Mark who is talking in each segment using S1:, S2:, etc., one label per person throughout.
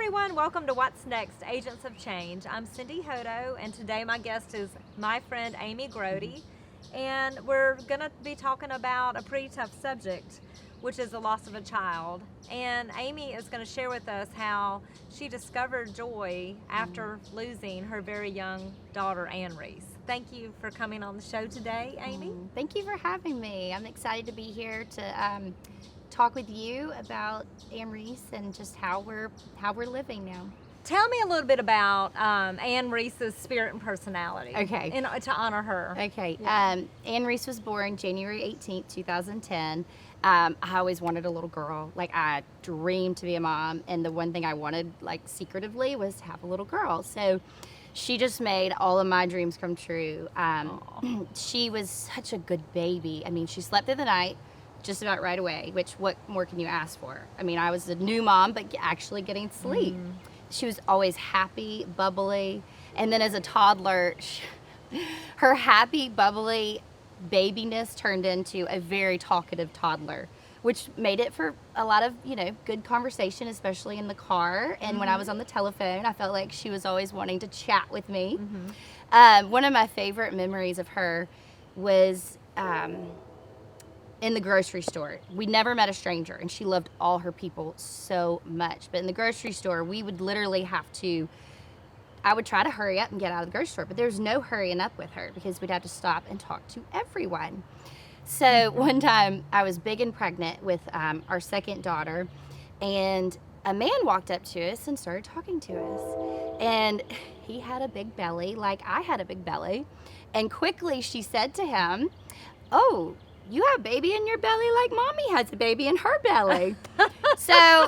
S1: everyone, welcome to What's Next, Agents of Change. I'm Cindy Hodo, and today my guest is my friend Amy Grody, and we're going to be talking about a pretty tough subject, which is the loss of a child. And Amy is going to share with us how she discovered joy after losing her very young daughter, Ann Reese. Thank you for coming on the show today, Amy.
S2: Thank you for having me. I'm excited to be here to talk with you about Ann Reese and just how we're living now.
S1: Tell me a little bit about Ann Reese's spirit and personality.
S2: Okay.
S1: And to honor her.
S2: Okay.
S1: Yeah.
S2: Ann Reese was born January 18th, 2010. I always wanted a little girl. Like, I dreamed to be a mom, and the one thing I wanted, like, secretively was to have a little girl. So she just made all of my dreams come true. She was such a good baby. I mean, she slept through the night just about right away, which what more can you ask for? I mean, I was a new mom, but actually getting sleep. She was always happy, bubbly. And then as a toddler, her happy, bubbly babiness turned into a very talkative toddler, which made it for a lot of, good conversation, especially in the car. And when I was on the telephone, I felt like she was always wanting to chat with me. One of my favorite memories of her was in the grocery store. We never met a stranger, and she loved all her people so much. But in the grocery store, we would literally I would try to hurry up and get out of the grocery store, but there's no hurrying up with her because we'd have to stop and talk to everyone. So one time I was big and pregnant with our second daughter, and a man walked up to us and started talking to us. And he had a big belly, like I had a big belly. And quickly she said to him, "Oh, you have a baby in your belly like mommy has a baby in her belly." So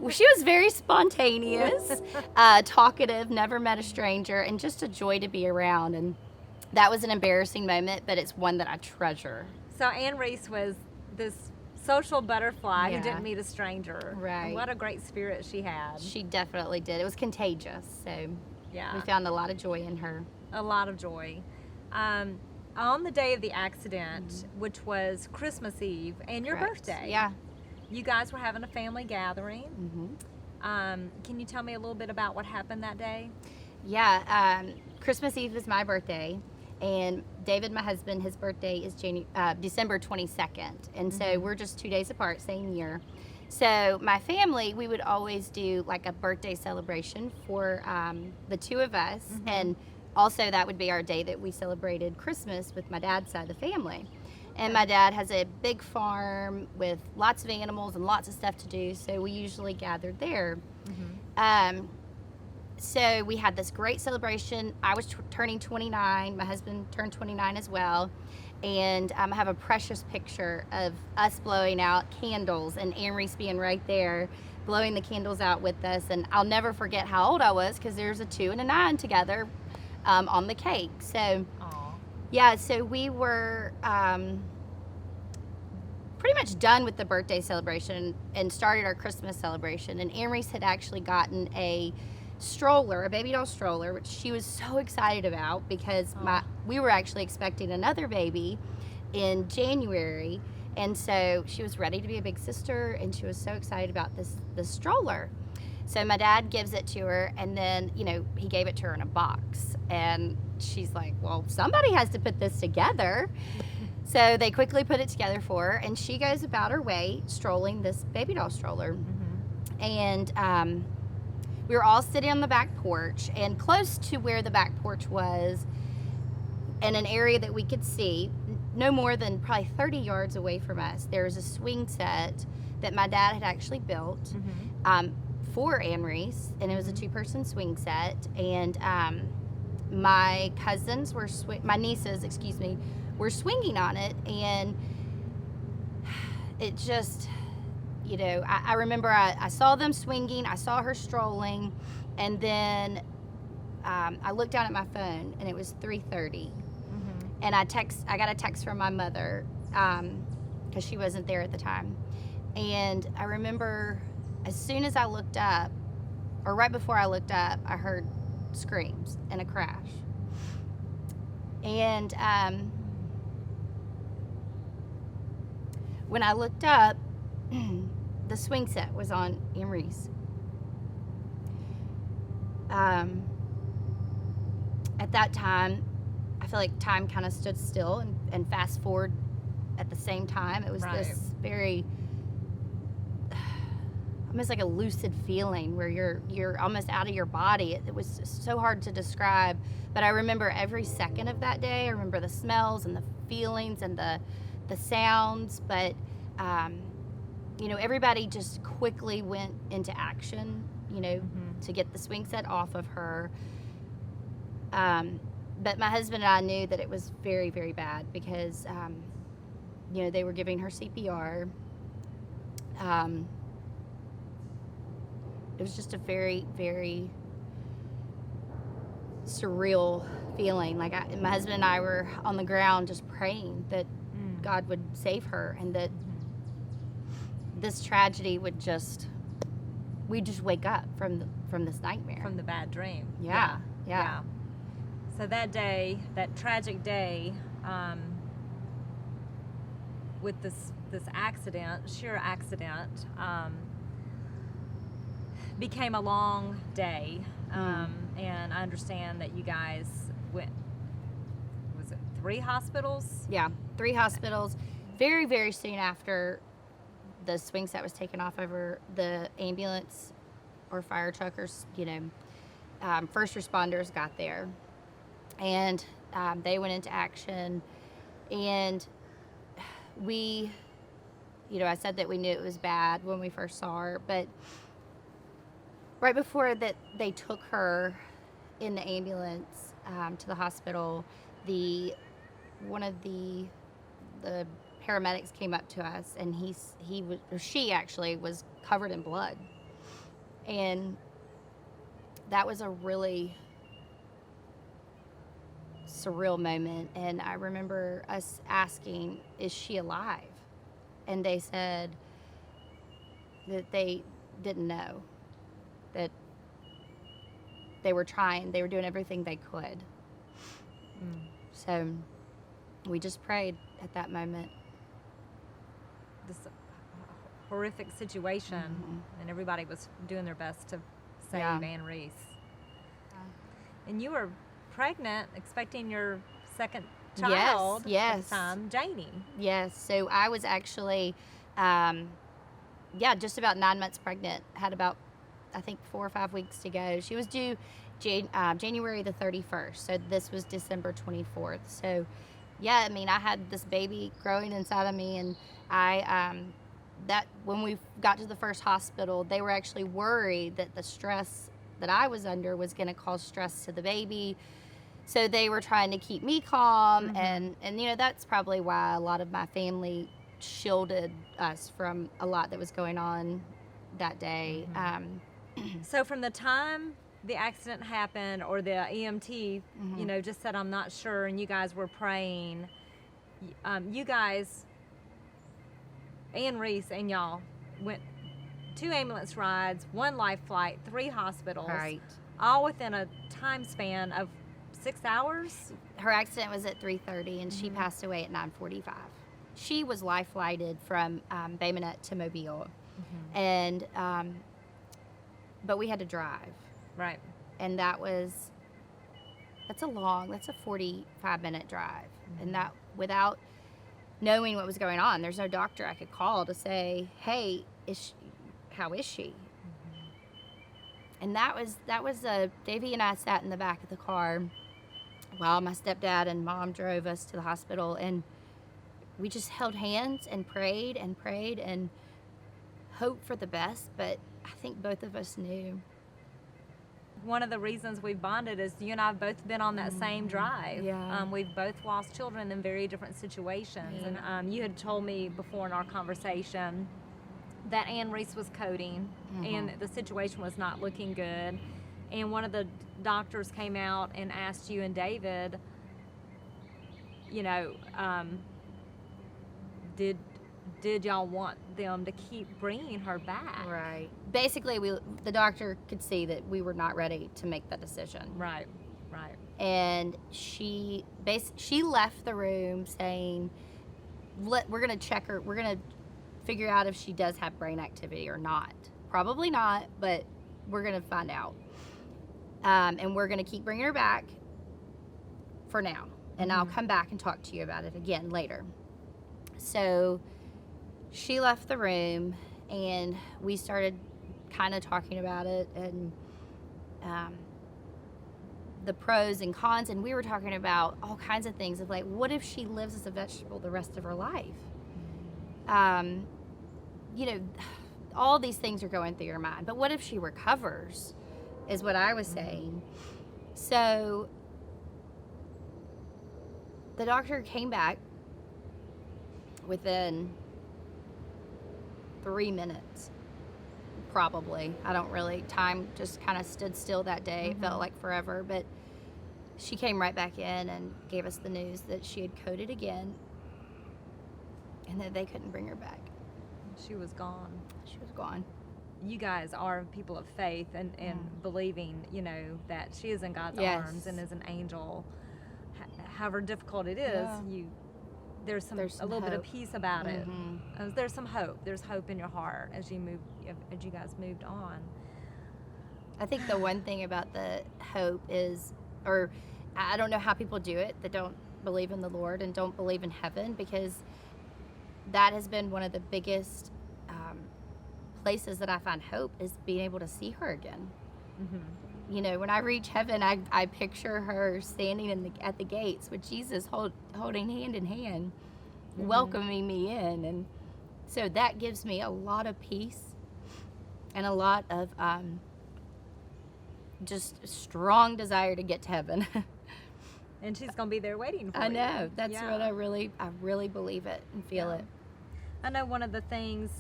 S2: she was very spontaneous, talkative, never met a stranger, and just a joy to be around. And that was an embarrassing moment, but it's one that I treasure.
S1: So Ann Reese was this social butterfly who
S2: Yeah.
S1: didn't meet a stranger.
S2: Right.
S1: And what a great spirit she had.
S2: She definitely did. It was contagious. So
S1: Yeah.
S2: we found a lot of joy in her.
S1: A lot of joy. On the day of the accident, which was Christmas Eve and your
S2: Correct.
S1: birthday,
S2: Yeah.
S1: you guys were having a family gathering. Can you tell me a little bit about what happened that day?
S2: Yeah. Christmas Eve is my birthday, and David, my husband, his birthday is December 22nd. And so we're just 2 days apart, same year. So my family, we would always do like a birthday celebration for the two of us. And also that would be our day that we celebrated Christmas with my dad's side of the family. And my dad has a big farm with lots of animals and lots of stuff to do, so we usually gathered there. So we had this great celebration. I was turning 29. My husband turned 29 as well. And I have a precious picture of us blowing out candles and Ann Reese being right there, blowing the candles out with us. And I'll never forget how old I was because there's a 2 and a 9 together on the cake. So yeah, so we were pretty much done with the birthday celebration and started our Christmas celebration. And Ann Reese had actually gotten a stroller, a baby doll stroller, which she was so excited about because we were actually expecting another baby in January. And so she was ready to be a big sister, and she was so excited about this stroller. So my dad gives it to her, and then, he gave it to her in a box. And she's like, well, somebody has to put this together. So they quickly put it together for her, and she goes about her way strolling this baby doll stroller. And we were all sitting on the back porch, and close to where the back porch was, in an area that we could see, no more than probably 30 yards away from us, there was a swing set that my dad had actually built. For Ann Reese, and it was a 2-person swing set. And my nieces, were swinging on it, and it just, I remember I saw them swinging, I saw her strolling, and then I looked down at my phone, and it was 3:30, and I got a text from my mother because she wasn't there at the time, and I remember, as soon as I looked up, or right before I looked up, I heard screams and a crash. And when I looked up, the swing set was on Ann Reese. At that time, I feel like time kind of stood still and fast forward at the same time. It was
S1: Right.
S2: this very almost like a lucid feeling where you're almost out of your body. It was so hard to describe, but I remember every second of that day. I remember the smells and the feelings and the sounds, but everybody just quickly went into action, to get the swing set off of her. But my husband and I knew that it was very, very bad because, they were giving her CPR. It was just a very, very surreal feeling. Like my husband and I were on the ground just praying that God would save her and that this tragedy would we'd just wake up from this nightmare.
S1: From the bad dream.
S2: Yeah.
S1: So that day, that tragic day, with this sheer accident, became a long day. And I understand that you guys went, was it 3 hospitals?
S2: Yeah, 3 hospitals. Very, very soon after the swing set was taken off over, the ambulance or fire truck or, first responders got there. And they went into action. And we, I said that we knew it was bad when we first saw her, but right before that they took her in the ambulance to the hospital, one of the paramedics came up to us, and she actually was covered in blood, and that was a really surreal moment. And I remember us asking, "Is she alive?" And they said that they didn't know, that they were doing everything they could. So we just prayed at that moment.
S1: This horrific situation, and everybody was doing their best to save Ann Reese. And you were pregnant, expecting your second child
S2: Yes.
S1: at the time, Janie.
S2: Yes, so I was actually, just about 9 months pregnant. Had about, I think, 4 or 5 weeks to go. She was due January the 31st, so this was December 24th. So, I had this baby growing inside of me, and that when we got to the first hospital, they were actually worried that the stress that I was under was going to cause stress to the baby. So they were trying to keep me calm, and that's probably why a lot of my family shielded us from a lot that was going on that day.
S1: So from the time the accident happened, or the EMT, just said, "I'm not sure," and you guys were praying, you guys, Ann Reese and y'all, went 2 ambulance rides, 1 life flight, 3 hospitals,
S2: Right.
S1: all within a time span of 6 hours.
S2: Her accident was at 3:30, and she passed away at 9:45. She was life flighted from Bay Minette to Mobile, and but we had to drive,
S1: Right.
S2: and that's a 45-minute drive, and that without knowing what was going on. There's no doctor I could call to say, "Hey, how is she?" And that was Davey and I sat in the back of the car while my stepdad and mom drove us to the hospital, and we just held hands and prayed and hoped for the best. But I think both of us knew.
S1: One of the reasons we've bonded is you and I have both been on that same drive.
S2: Yeah.
S1: We've both lost children in very different situations.
S2: Yeah.
S1: And you had told me before in our conversation that Ann Reese was coding, and the situation was not looking good. And one of the doctors came out and asked you and David, did y'all want them to keep bringing her back?
S2: Right. Basically, the doctor could see that we were not ready to make that decision.
S1: Right.
S2: And she left the room saying, "We're gonna check her. We're gonna figure out if she does have brain activity or not. Probably not, but we're gonna find out." And we're going to keep bringing her back for now. And I'll come back and talk to you about it again later. So she left the room, and we started kind of talking about it, and the pros and cons. And we were talking about all kinds of things of like, what if she lives as a vegetable the rest of her life? You know, all these things are going through your mind. But what if she recovers, is what I was saying. So the doctor came back within 3 minutes, probably. I don't really, time just kind of stood still that day. It felt like forever, but she came right back in and gave us the news that she had coded again and that they couldn't bring her back.
S1: She was gone.
S2: She was gone.
S1: You guys are people of faith and believing, you know, that she is in God's
S2: Yes.
S1: arms and is an angel. However difficult it is,
S2: Yeah.
S1: there's
S2: There's
S1: a
S2: some
S1: little bit of
S2: hope.
S1: peace about it.
S2: Mhm.
S1: There's some hope. There's hope in your heart as you guys moved on.
S2: I think the one thing about the hope is, or I don't know how people do it that don't believe in the Lord and don't believe in heaven, because that has been one of the biggest places that I find hope, is being able to see her again. You know, when I reach heaven, I picture her standing at the gates with Jesus holding hand in hand, welcoming me in. And so that gives me a lot of peace and a lot of just strong desire to get to heaven.
S1: And she's going to be there waiting for
S2: I
S1: you.
S2: know. That's
S1: Yeah.
S2: what I really believe it and feel
S1: Yeah.
S2: it.
S1: I know one of the things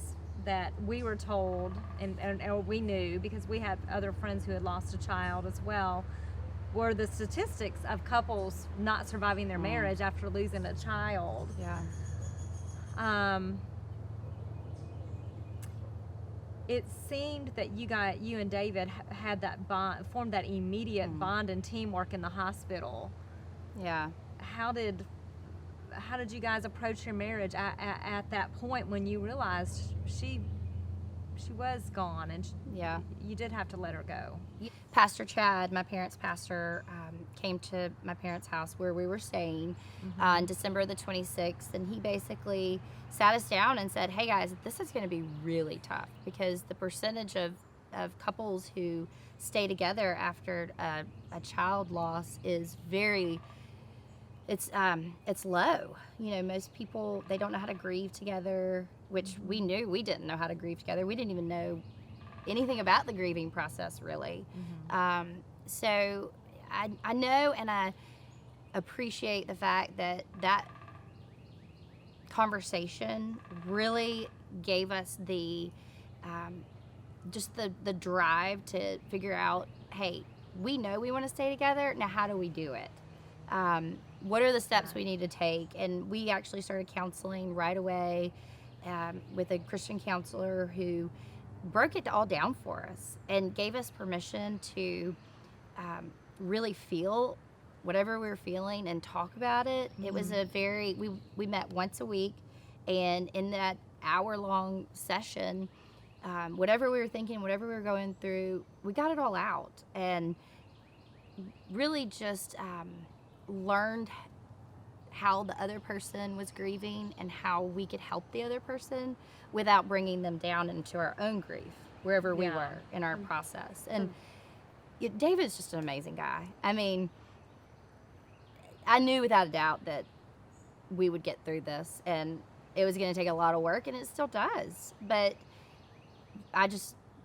S1: that we were told, or we knew because we had other friends who had lost a child as well, were the statistics of couples not surviving their marriage after losing a child.
S2: Yeah.
S1: It seemed that you and David had that bond, formed that immediate bond and teamwork in the hospital.
S2: Yeah.
S1: How did you guys approach your marriage at that point when you realized she was gone and
S2: Yeah.
S1: you did have to let her go?
S2: Pastor Chad, my parents' pastor, came to my parents' house where we were staying on December the 26th, and he basically sat us down and said, hey guys, this is going to be really tough, because the percentage of couples who stay together after a child loss is it's low. You know, most people, they don't know how to grieve together, which we knew we didn't know how to grieve together. We didn't even know anything about the grieving process, really. So I know, and I appreciate the fact that conversation really gave us the just the drive to figure out, hey, we know we want to stay together. Now, how do we do it? What are the steps we need to take? And we actually started counseling right away with a Christian counselor who broke it all down for us and gave us permission to really feel whatever we were feeling and talk about it. It was we met once a week, and in that hour-long session, whatever we were thinking, whatever we were going through, we got it all out and really just learned how the other person was grieving and how we could help the other person without bringing them down into our own grief wherever we were in our process. And David's just an amazing guy. I mean, I knew without a doubt that we would get through this, and it was going to take a lot of work, and it still does. But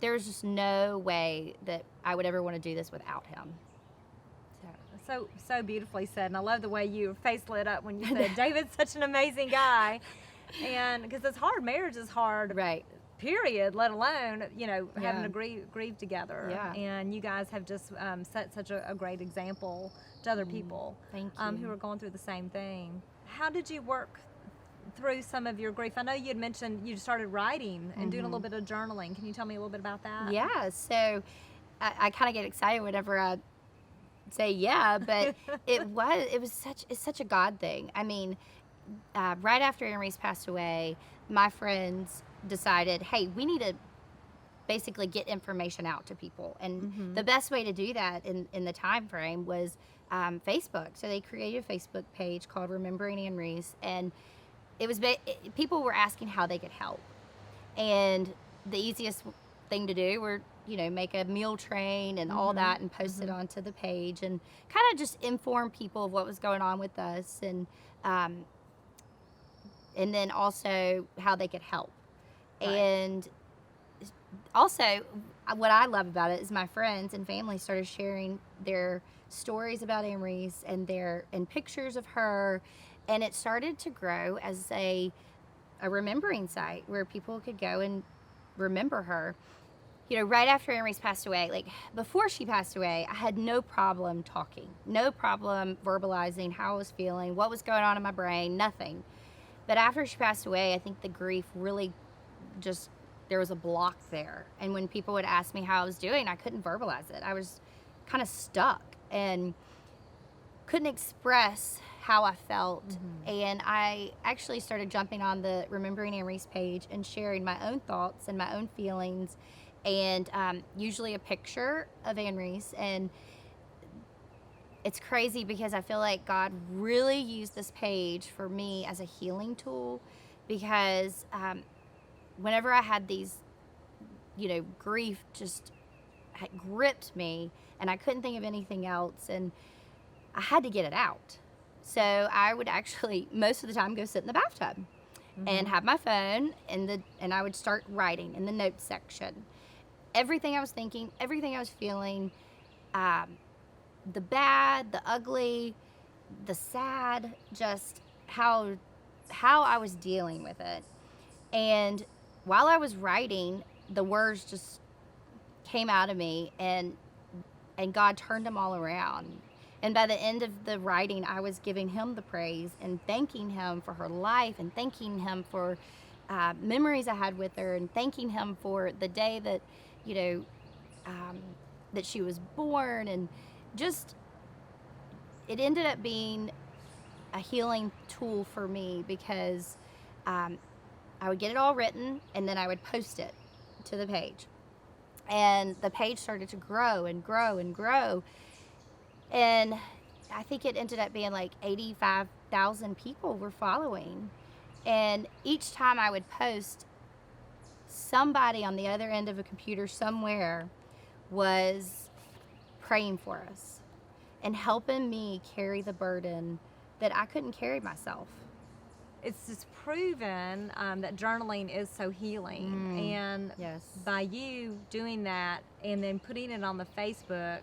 S2: there's just no way that I would ever want to do this without him.
S1: So beautifully said, and I love the way your face lit up when you said David's such an amazing guy. And because it's hard, marriage is hard,
S2: Right.
S1: period, let alone having to grieve together.
S2: Yeah.
S1: And you guys have just set such a great example to other people
S2: Thank you.
S1: who are going through the same thing. How did you work through some of your grief? I know you had mentioned you started writing and doing a little bit of journaling. Can you tell me a little bit about that?
S2: Yeah, so I kind of get excited whenever I say but it's such a God thing. I mean, right after Anne Reese passed away, my friends decided, hey, we need to basically get information out to people. And the best way to do that in the time frame was Facebook. So they created a Facebook page called Remembering Ann Reese, and it was people were asking how they could help. And the easiest thing to do were, make a meal train and all that and post it onto the page and kind of just inform people of what was going on with us, and then also how they could help.
S1: Right.
S2: And also, what I love about it is my friends and family started sharing their stories about Ann Reese and pictures of her, and it started to grow as a remembering site where people could go and remember her. Right after Ann Reese passed away, like before she passed away, I had no problem talking, no problem verbalizing how I was feeling, what was going on in my brain, nothing. But after she passed away, I think the grief really just, there was a block there. And when people would ask me how I was doing, I couldn't verbalize it. I was kind of stuck and couldn't express how I felt. And I actually started jumping on the Remembering Ann Reese page and sharing my own thoughts and my own feelings, and usually a picture of Ann Reese. And it's crazy because I feel like God really used this page for me as a healing tool, because whenever I had these, grief just had gripped me and I couldn't think of anything else, and I had to get it out. So I would actually most of the time go sit in the bathtub and have my phone and I would start writing in the notes section everything I was thinking, everything I was feeling, the bad, the ugly, the sad, just how I was dealing with it. And while I was writing, the words just came out of me, and God turned them all around. And by the end of the writing, I was giving him the praise and thanking him for her life, and thanking him for memories I had with her, and thanking him for the day that, that she was born. And just, it ended up being a healing tool for me, because I would get it all written and then I would post it to the page. And the page started to grow and grow and grow. And I think it ended up being like 85,000 people were following. And each time I would post, somebody on the other end of a computer somewhere was praying for us and helping me carry the burden that I couldn't carry myself.
S1: It's just proven that journaling is so healing. And
S2: Yes.
S1: by you doing that and then putting it on the Facebook,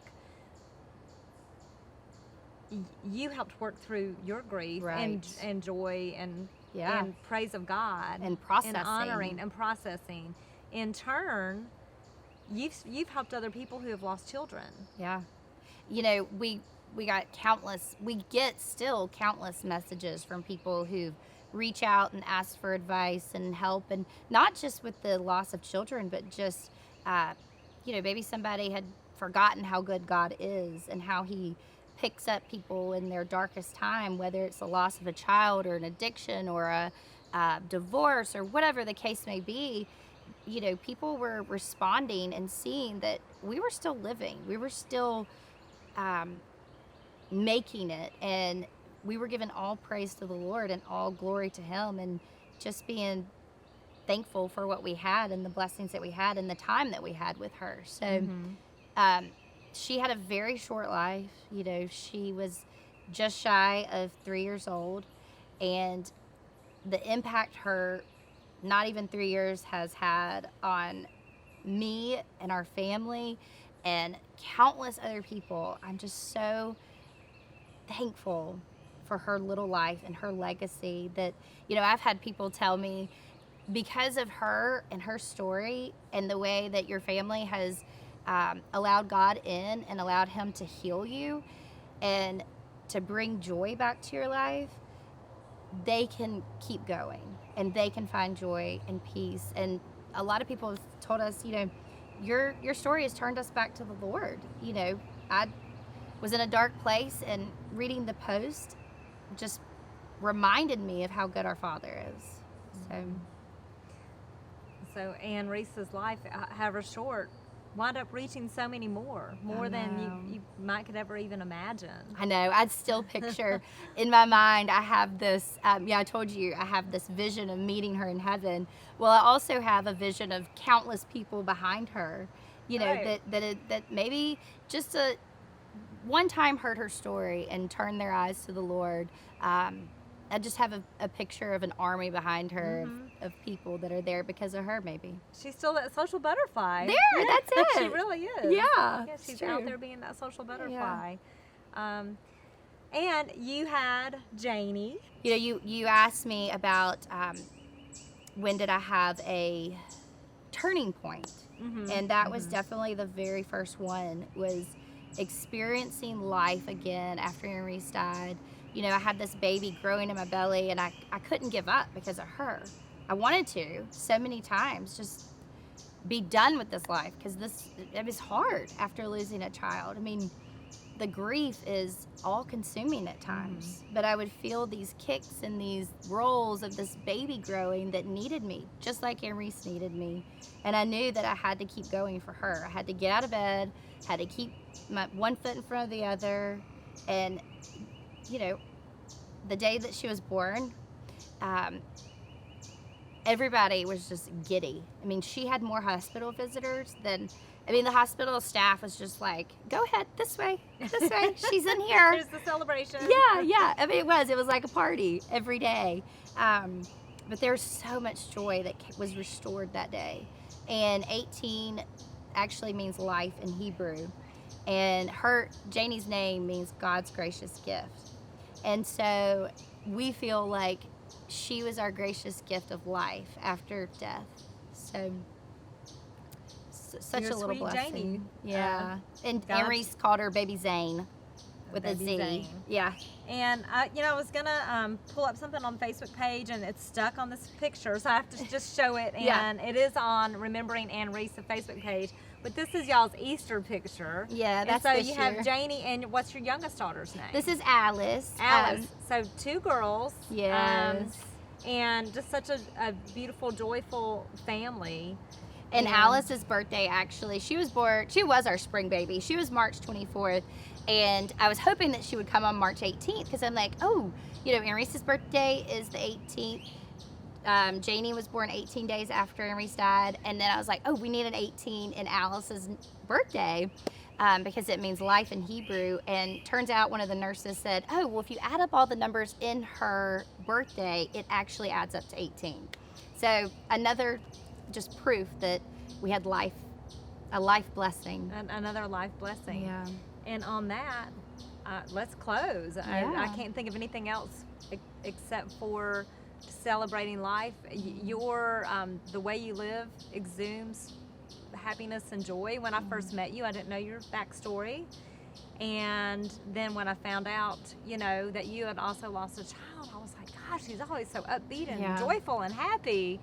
S1: you helped work through your grief
S2: Right.
S1: and joy and
S2: Yeah.
S1: and praise of God
S2: And processing.
S1: and honoring and processing. In turn, you've helped other people who have lost children.
S2: Yeah. We get still countless messages from people who reach out and ask for advice and help, and not just with the loss of children, but just, maybe somebody had forgotten how good God is and how he picks up people in their darkest time, whether it's the loss of a child or an addiction or a divorce or whatever the case may be. People were responding and seeing that we were still living. We were still making it, and we were giving all praise to the Lord and all glory to him, and just being thankful for what we had and the blessings that we had and the time that we had with her. So she had a very short life. She was just shy of 3 years old, and the impact her not even 3 years has had on me and our family and countless other people. I'm just so thankful for her little life and her legacy that, I've had people tell me, because of her and her story and the way that your family has allowed God in and allowed him to heal you and to bring joy back to your life, they can keep going and they can find joy and peace. And a lot of people have told us, your story has turned us back to the Lord. I was in a dark place, and reading the post just reminded me of how good our Father is. So
S1: So Ann Reese's life, however short, wound up reaching so many more
S2: I
S1: than
S2: know.
S1: you might could ever even imagine.
S2: I know. I'd still picture in my mind, I have this, I told you, I have this vision of meeting her in heaven. Well, I also have a vision of countless people behind her,
S1: Right.
S2: that maybe just one time heard her story and turned their eyes to the Lord. I just have a picture of an army behind her of people that are there because of her, maybe.
S1: She's still that social butterfly.
S2: There, that's
S1: She
S2: it.
S1: really is.
S2: Yeah,
S1: Yeah,
S2: it's
S1: she's
S2: true.
S1: out there being that social butterfly. And you had Janie.
S2: You asked me about when did I have a turning point, and that was definitely the very first one, was experiencing life again after Maurice died. I had this baby growing in my belly, and I couldn't give up because of her. I wanted to so many times just be done with this life, because it was hard after losing a child. I mean, the grief is all consuming at times, but I would feel these kicks and these rolls of this baby growing that needed me, just like Ann Reese needed me. And I knew that I had to keep going for her. I had to get out of bed, had to keep my one foot in front of the other. And, the day that she was born, everybody was just giddy. I mean, she had more hospital visitors than, the hospital staff was just like, go ahead, this way, she's in here.
S1: There's the celebration.
S2: Yeah. It was like a party every day. But there was so much joy that was restored that day. And 18 actually means life in Hebrew. And Janie's name means God's gracious gift. And so we feel like she was our gracious gift of life after death. So such
S1: You're
S2: a little
S1: sweet
S2: blessing.
S1: Janie.
S2: Yeah. And
S1: God's-
S2: Ann Reese called her Baby Zane with a
S1: Baby
S2: Z.
S1: Zane.
S2: Yeah.
S1: And I was gonna pull up something on the Facebook page, and it's stuck on this picture, so I have to just show it.
S2: Yeah.
S1: And it is on Remembering Ann Reese, the Facebook page. But this is y'all's Easter picture.
S2: Yeah,
S1: And
S2: that's
S1: so
S2: this
S1: you
S2: year.
S1: have Janie, and what's your youngest daughter's name?
S2: This is Alice.
S1: Alice. So 2 girls.
S2: Yes.
S1: And just such a beautiful, joyful family.
S2: And Alice's birthday, actually, she was our spring baby. She was March 24th. And I was hoping that she would come on March 18th, because I'm like, Ann Reese's birthday is the 18th. Janie was born 18 days after Ann Reese died. And then I was like, we need an 18 in Alice's birthday, because it means life in Hebrew. And turns out one of the nurses said, if you add up all the numbers in her birthday, it actually adds up to 18. So another just proof that we had a life blessing.
S1: Another life blessing.
S2: Yeah.
S1: And on that, let's close.
S2: Yeah.
S1: I can't think of anything else except for celebrating life. Your the way you live exudes happiness and joy. When I first met you, I didn't know your backstory. And then when I found out, that you had also lost a child, I was like, gosh, she's always so upbeat and joyful and happy.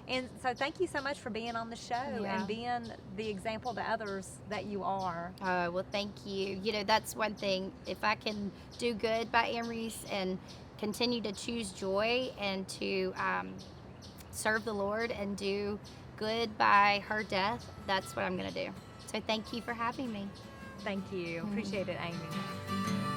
S1: And so thank you so much for being on the show and being the example to others that you are.
S2: Well, thank you. That's one thing. If I can do good by Ann Reese and continue to choose joy and to serve the Lord and do good by her death, that's what I'm going to do. So thank you for having me.
S1: Thank you. Appreciate it, Amy.